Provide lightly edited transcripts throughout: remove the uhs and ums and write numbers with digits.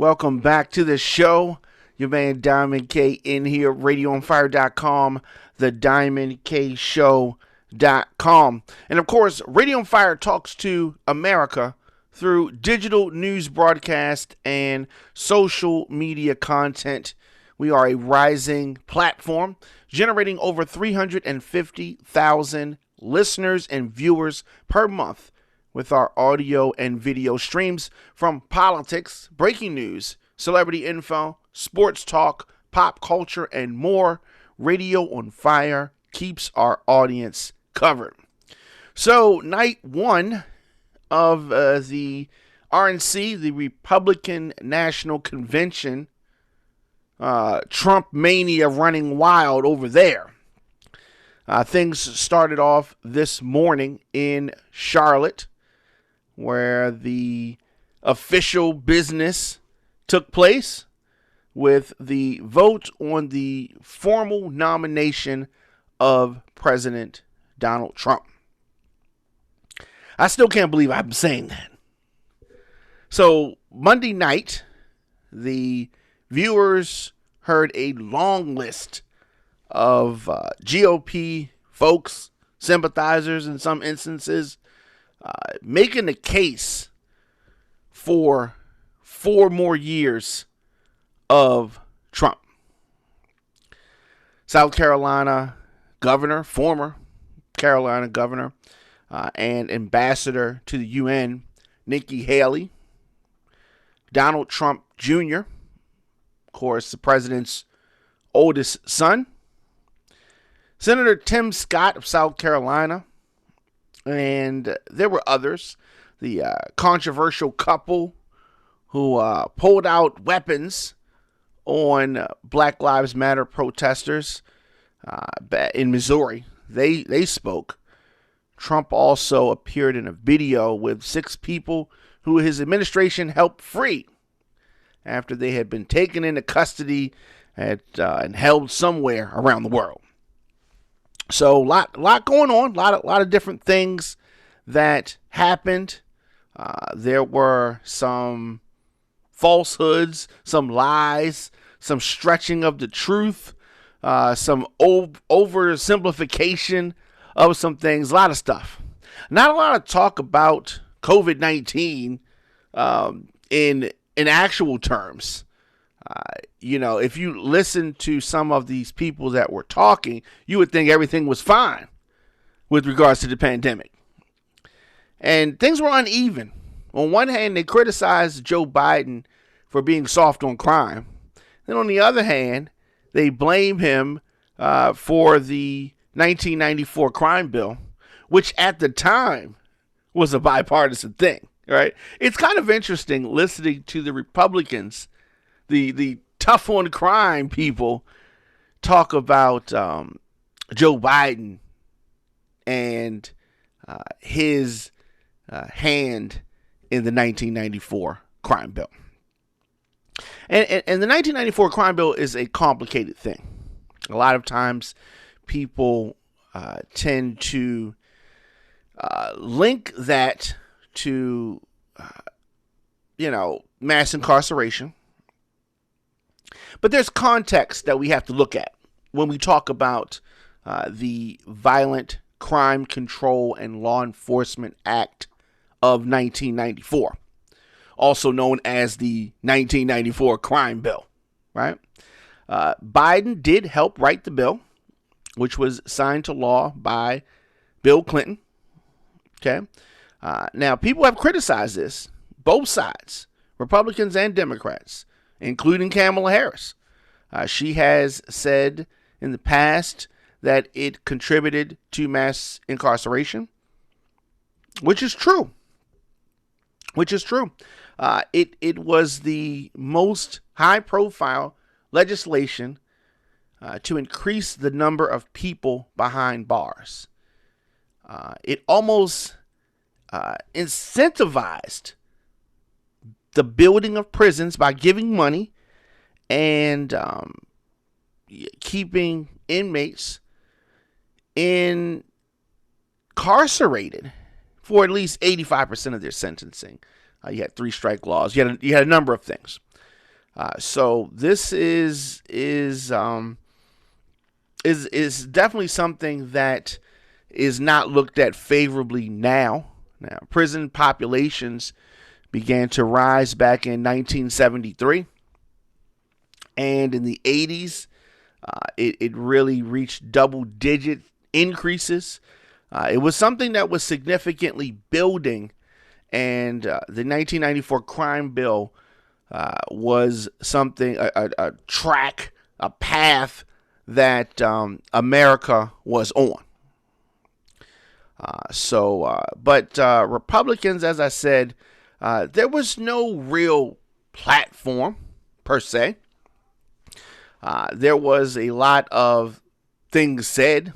Welcome back to the show. Your man Diamond K in here, radioonfire.com, the diamondkshow.com. And of course, Radio on Fire talks to America through digital news broadcast and social media content. We are a rising platform generating over 350,000 listeners and viewers per month with our audio and video streams from politics, breaking news, celebrity info, sports talk, pop culture, and more. Radio on Fire keeps our audience covered. So, night one of the RNC, the Republican National Convention, Trump mania running wild over there. Things started off this morning in Charlotte, where the official business took place with the vote on the formal nomination of President Donald Trump. I still can't believe I'm saying that. So Monday night, the viewers heard a long list of GOP folks, sympathizers in some instances, making a case for 4 more years of Trump. South Carolina governor, former Carolina governor, and ambassador to the UN, Nikki Haley. Donald Trump Jr., of course, the president's oldest son. Senator Tim Scott of South Carolina. And there were others. The controversial couple who pulled out weapons on Black Lives Matter protesters in Missouri. They spoke. Trump also appeared in a video with 6 people who his administration helped free after they had been taken into custody and held somewhere around the world. So a lot going on, a lot of different things that happened. There were some falsehoods, some lies, some stretching of the truth, some oversimplification of some things, a lot of stuff. Not a lot of talk about COVID-19 in actual terms. If you listen to some of these people that were talking, you would think everything was fine with regards to the pandemic. And things were uneven. On one hand, they criticized Joe Biden for being soft on crime. Then on the other hand, they blame him for the 1994 crime bill, which at the time was a bipartisan thing, right? It's kind of interesting listening to the Republicans, the tough on crime people, talk about Joe Biden and his hand in the 1994 crime bill. And the 1994 crime bill is a complicated thing. A lot of times people tend to link that to, mass incarceration. But there's context that we have to look at when we talk about the Violent Crime Control and Law Enforcement Act of 1994, also known as the 1994 crime bill, right? Biden did help write the bill, which was signed to law by Bill Clinton. Okay. Now, people have criticized this, both sides, Republicans and Democrats, including Kamala Harris. She has said in the past that it contributed to mass incarceration, which is true. It was the most high-profile legislation to increase the number of people behind bars. It almost incentivized the building of prisons by giving money and keeping inmates incarcerated for at least 85% of their sentencing. You had 3-strike laws. You had a number of things. So this is definitely something that is not looked at favorably now. Now, prison populations began to rise back in 1973, and in the 80s, it really reached double-digit increases. It was something that was significantly building, and the 1994 crime bill was something, a track, a path that America was on. But Republicans, as I said, there was no real platform per se. There was a lot of things said.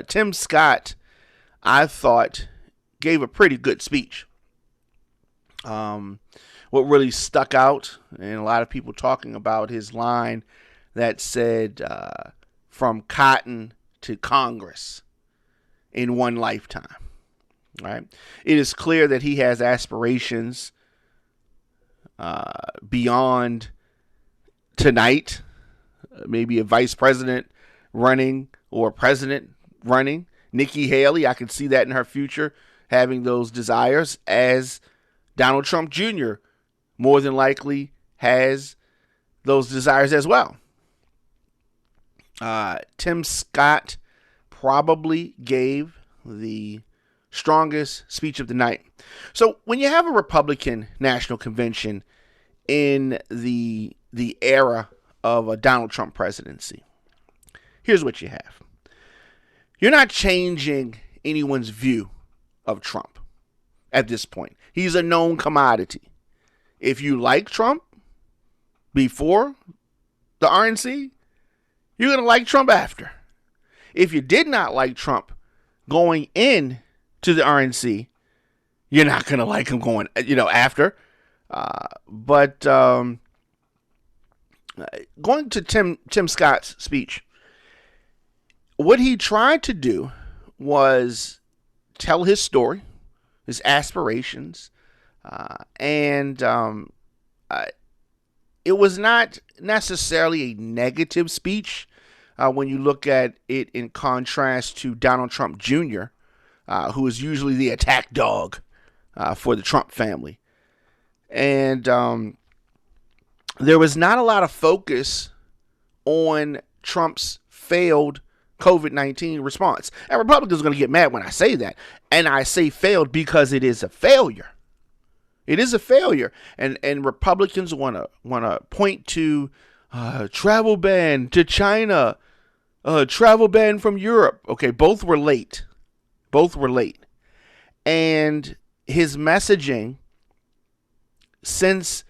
Tim Scott, I thought, gave a pretty good speech. What really stuck out, and a lot of people talking about his line that said, from cotton to Congress in one lifetime. Right? It is clear that he has aspirations beyond tonight. Maybe a vice president running or a president running. Nikki Haley, I could see that in her future, having those desires, as Donald Trump Jr. more than likely has those desires as well. Tim Scott probably gave the strongest speech of the night. So when you have a Republican National Convention in the era of a Donald Trump presidency, here's what you have. You're not changing anyone's view of Trump at this point. He's a known commodity. If you like Trump before the RNC, you're going to like Trump after. If you did not like Trump going in to the RNC, you're not going to like him going, after. But going to Tim Scott's speech, what he tried to do was tell his story, his aspirations, and it was not necessarily a negative speech when you look at it in contrast to Donald Trump Jr., who is usually the attack dog for the Trump family. And there was not a lot of focus on Trump's failed COVID-19 response. And Republicans are going to get mad when I say that. And I say failed because it is a failure. It is a failure. And Republicans want to point to travel ban to China, travel ban from Europe. Okay, both were late. And his messaging since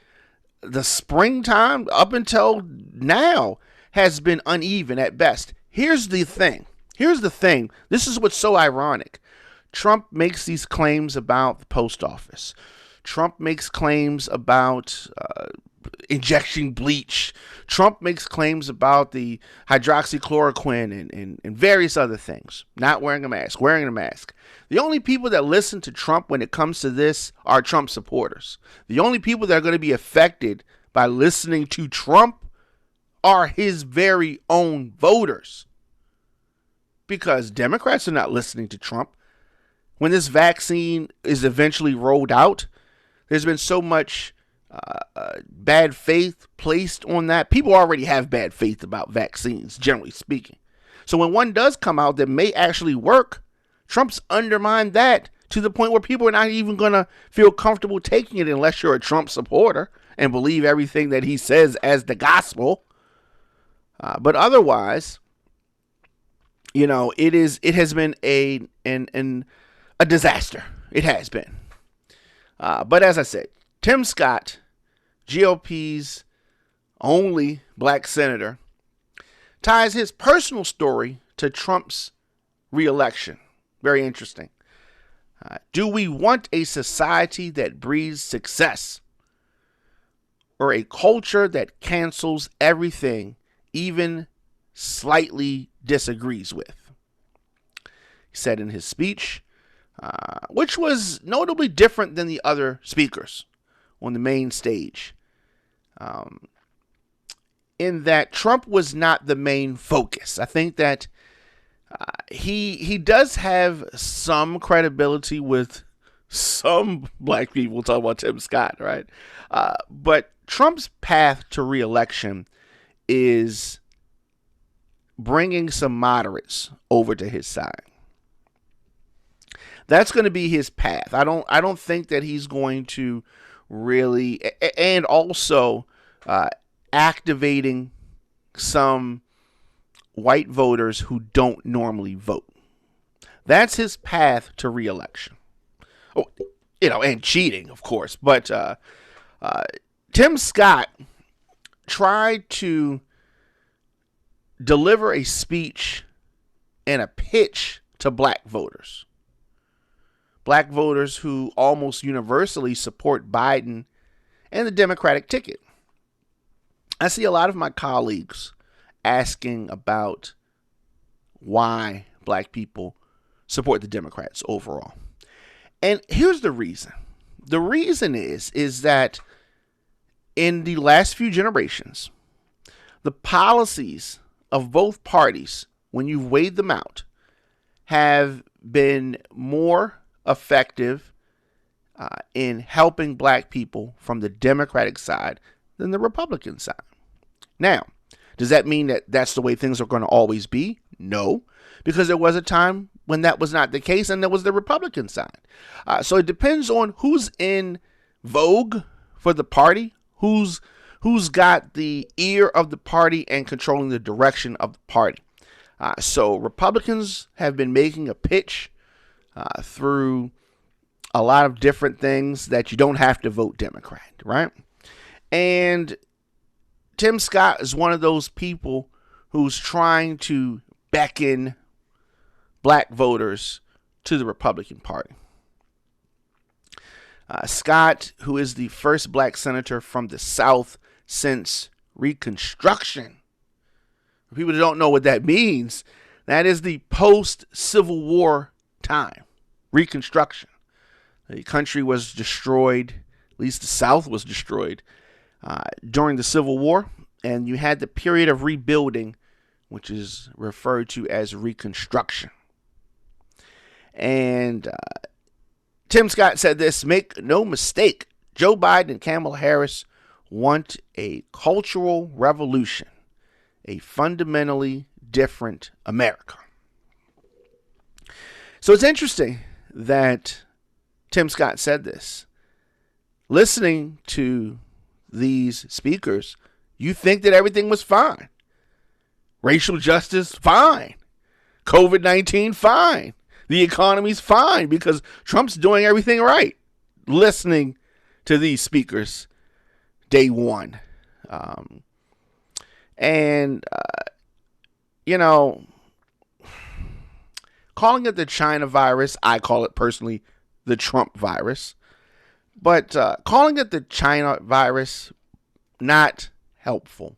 the springtime up until now has been uneven at best. Here's the thing. This is what's so ironic. Trump makes these claims about the post office. Trump makes claims about injecting bleach. Trump makes claims about the hydroxychloroquine and various other things. Not wearing a mask, wearing a mask. The only people that listen to Trump when it comes to this are Trump supporters. The only people that are going to be affected by listening to Trump are his very own voters. Because Democrats are not listening to Trump. When this vaccine is eventually rolled out, there's been so much bad faith placed on that. People already have bad faith about vaccines, generally speaking. So when one does come out that may actually work, Trump's undermined that to the point where people are not even going to feel comfortable taking it unless you're a Trump supporter and believe everything that he says as the gospel. But otherwise, it has been a disaster. It has been. But as I said, Tim Scott, GOP's only black senator, ties his personal story to Trump's reelection. Very interesting. Do we want a society that breeds success or a culture that cancels everything, even slightly disagrees with? He said in his speech, which was notably different than the other speakers on the main stage. in that Trump was not the main focus. I think that he does have some credibility with some black people. Talk about Tim Scott, right? But Trump's path to reelection is bringing some moderates over to his side. That's going to be his path. I don't think that he's going to really, and also activating some white voters who don't normally vote. That's his path to reelection. Oh, and cheating, of course. But Tim Scott tried to deliver a speech and a pitch to black voters. Black voters who almost universally support Biden and the Democratic ticket. I see a lot of my colleagues asking about why black people support the Democrats overall. And here's the reason. The reason is that in the last few generations, the policies of both parties, when you've weighed them out, have been more effective in helping black people from the Democratic side than the Republican side. Now, does that mean that that's the way things are going to always be? No, because there was a time when that was not the case, and there was the Republican side. So it depends on who's in vogue for the party, who's got the ear of the party and controlling the direction of the party. So Republicans have been making a pitch through a lot of different things that you don't have to vote Democrat, right? And Tim Scott is one of those people who's trying to beckon black voters to the Republican Party. Scott, who is the first black senator from the South since Reconstruction. For people that don't know what that means, that is the post-Civil War time. Reconstruction. The country was destroyed, at least the South was destroyed, during the Civil War, and you had the period of rebuilding, which is referred to as Reconstruction. And Tim Scott said this: make no mistake, Joe Biden and Kamala Harris want a cultural revolution, a fundamentally different America. So it's interesting that Tim Scott said this. Listening to these speakers, you think that everything was fine. Racial justice, fine. COVID-19, fine. The economy's fine because Trump's doing everything right. Listening to these speakers day one. Calling it the China virus, I call it personally the Trump virus. But calling it the China virus, not helpful,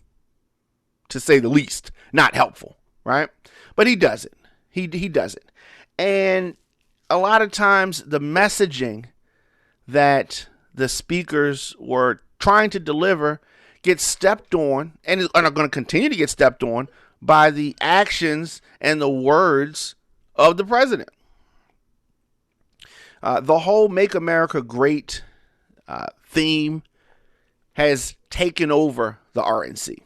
to say the least. Not helpful, right? But he does it. He does it. And a lot of times the messaging that the speakers were trying to deliver gets stepped on and are going to continue to get stepped on by the actions and the words of the president. The whole Make America Great theme has taken over the RNC.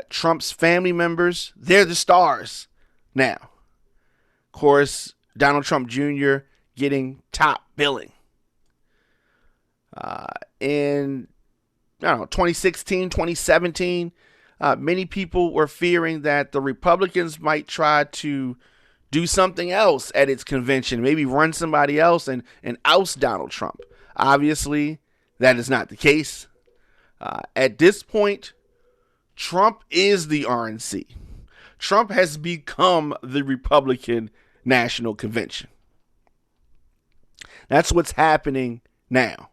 Trump's family members, they're the stars now. Of course, Donald Trump Jr. getting top billing. In 2016, 2017, many people were fearing that the Republicans might try to do something else at its convention, maybe run somebody else and oust Donald Trump. Obviously, that is not the case. At this point, Trump is the RNC. Trump has become the Republican National Convention. That's what's happening now.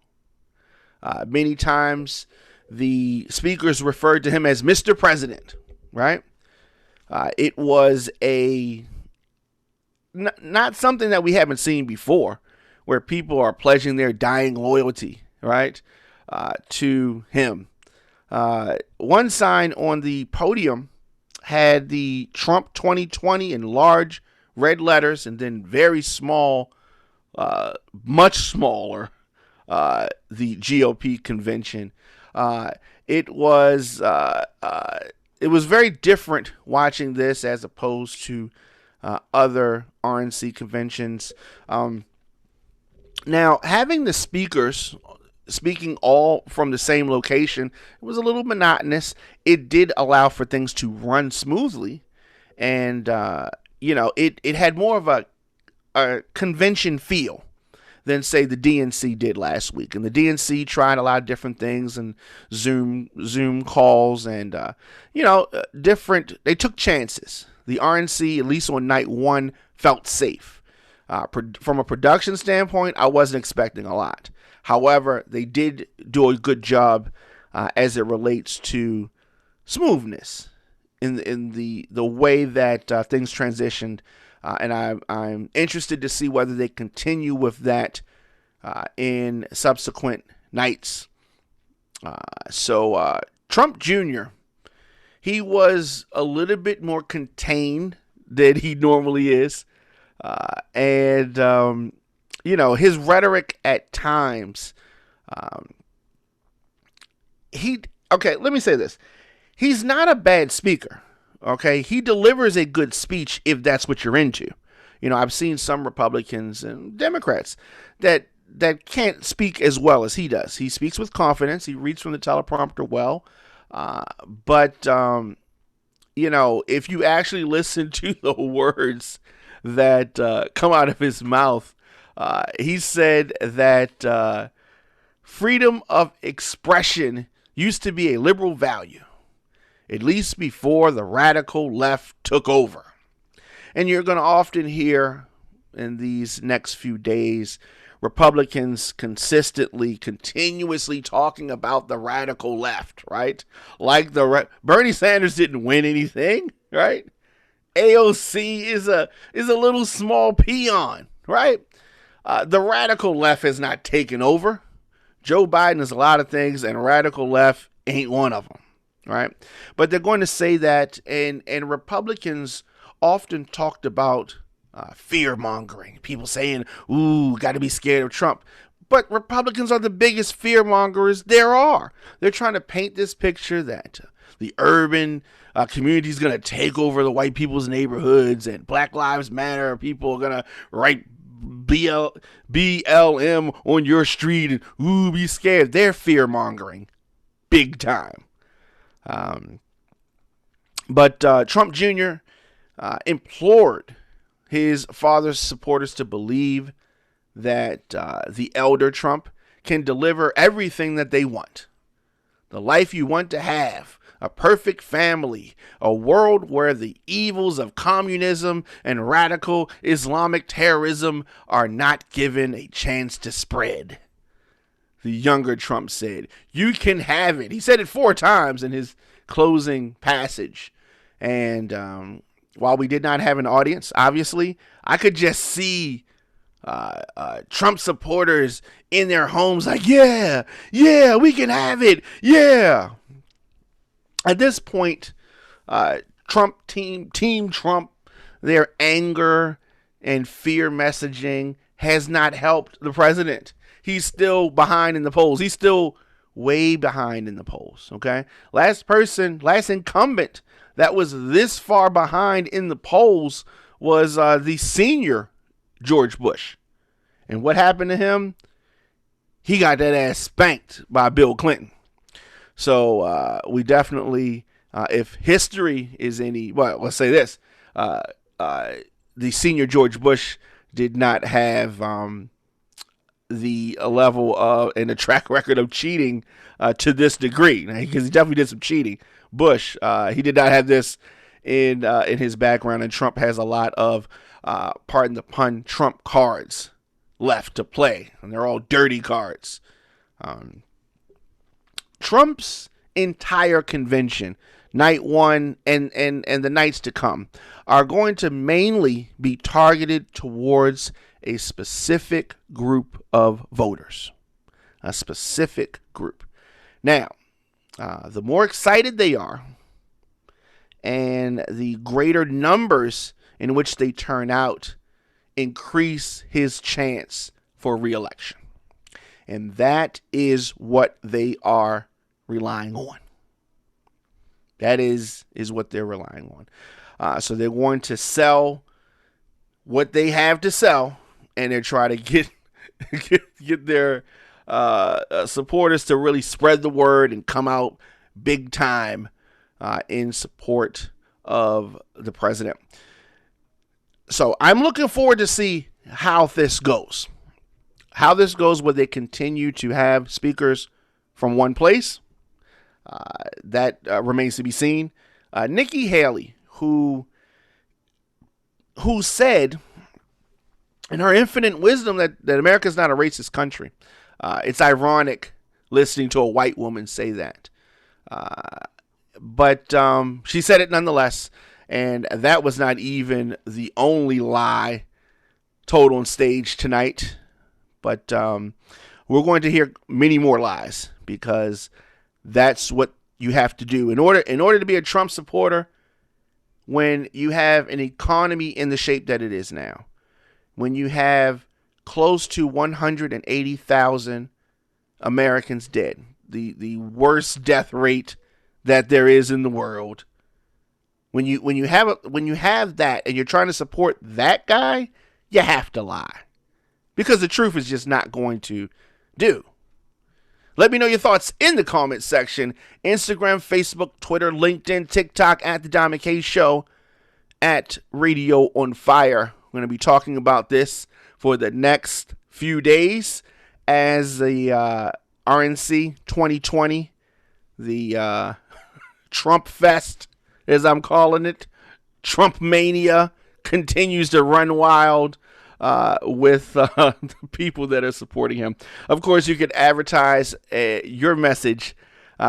Many times the speakers referred to him as Mr. President, right? It was not something that we haven't seen before, where people are pledging their dying loyalty, right, to him. One sign on the podium had the Trump 2020 in large red letters, and then very small, much smaller, the GOP convention. It was very different watching this as opposed to other RNC conventions. Now, having the speakers speaking all from the same location, it was a little monotonous. It did allow for things to run smoothly, and it had more of a convention feel than, say, the DNC did last week. And the DNC tried a lot of different things, and Zoom calls, and different. They took chances. The RNC, at least on night one, felt safe. From a production standpoint, I wasn't expecting a lot. However, they did do a good job as it relates to smoothness in the way that things transitioned, and I'm interested to see whether they continue with that in subsequent nights. So Trump Jr., he was a little bit more contained than he normally is, and his rhetoric at times, let me say this. He's not a bad speaker, okay? He delivers a good speech if that's what you're into. I've seen some Republicans and Democrats that can't speak as well as he does. He speaks with confidence. He reads from the teleprompter well. But if you actually listen to the words that come out of his mouth, he said that freedom of expression used to be a liberal value, at least before the radical left took over. And you're going to often hear in these next few days Republicans continuously talking about the radical left, right? Like Bernie Sanders didn't win anything, right? AOC is a little small peon, right? The radical left has not taken over. Joe Biden is a lot of things, and radical left ain't one of them, right? But they're going to say that, and Republicans often talked about fear-mongering. People saying, ooh, got to be scared of Trump. But Republicans are the biggest fear-mongers there are. They're trying to paint this picture that the urban community is going to take over the white people's neighborhoods, and Black Lives Matter, people are going to write BLM on your street and ooh, be scared. They're fear-mongering big time. But Trump Jr. Implored his father's supporters to believe that the elder Trump can deliver everything that they want. The life you want to have, a perfect family, a world where the evils of communism and radical Islamic terrorism are not given a chance to spread. The younger Trump said, you can have it. He said it 4 times in his closing passage. And while we did not have an audience, obviously, I could just see Trump supporters in their homes like, yeah, we can have it. Yeah. At this point, Team Trump, their anger and fear messaging has not helped the president. He's still behind in the polls. He's still way behind in the polls, okay? Last incumbent that was this far behind in the polls was the senior George Bush. And what happened to him? He got that ass spanked by Bill Clinton. So we definitely, if history is any, well, let's say this, the senior George Bush did not have the level of and the track record of cheating to this degree, because he definitely did some cheating. Bush, he did not have this in his background, and Trump has a lot of, pardon the pun, Trump cards left to play, and they're all dirty cards. Trump's entire convention, night one and the nights to come, are going to mainly be targeted towards a specific group of voters. A specific group. Now, the more excited they are and the greater numbers in which they turn out increase his chance for re-election. And that is what they are relying on. That is what they're relying on. So they're going to sell what they have to sell, and they're trying to get their supporters to really spread the word and come out big time in support of the president. So I'm looking forward to see how this goes. How this goes, will they continue to have speakers from one place? That remains to be seen. Nikki Haley, who said in her infinite wisdom that America is not a racist country. It's ironic listening to a white woman say that. But she said it nonetheless, and that was not even the only lie told on stage tonight. But we're going to hear many more lies, because that's what you have to do in order to be a Trump supporter. When you have an economy in the shape that it is now, when you have close to 180,000 Americans dead, the worst death rate that there is in the world, when you have that and you're trying to support that guy, you have to lie, because the truth is just not going to do. Let me know your thoughts in the comments section. Instagram, Facebook, Twitter, LinkedIn, TikTok, at The Don McKay Show, at Radio on Fire. We're going to be talking about this for the next few days as the RNC 2020, the Trumpfest, as I'm calling it, Trump mania, continues to run wild with the people that are supporting him. Of course, you can advertise your message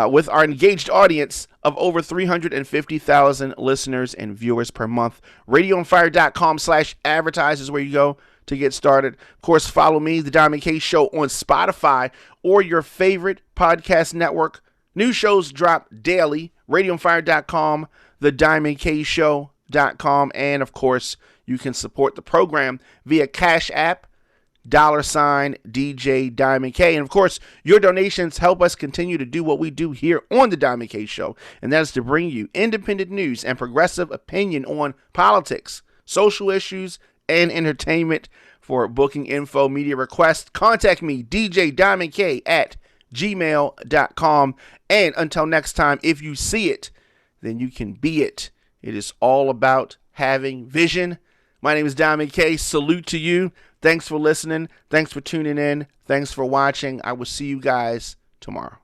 with our engaged audience of over 350,000 listeners and viewers per month. RadioOnFire.com/advertise is where you go to get started. Of course, follow me, The Don McKay Show, on Spotify or your favorite podcast network. New shows drop daily. RadioOnFire.com, The Don McKay Show.com, and of course, you can support the program via Cash App, $DJ Don McKay. And of course, your donations help us continue to do what we do here on the Don McKay Show, and that is to bring you independent news and progressive opinion on politics, social issues, and entertainment. For booking info, media requests, contact me, DJ Don McKay, at gmail.com. And until next time, if you see it, then you can be it. It is all about having vision. My name is Don McKay. Salute to you. Thanks for listening. Thanks for tuning in. Thanks for watching. I will see you guys tomorrow.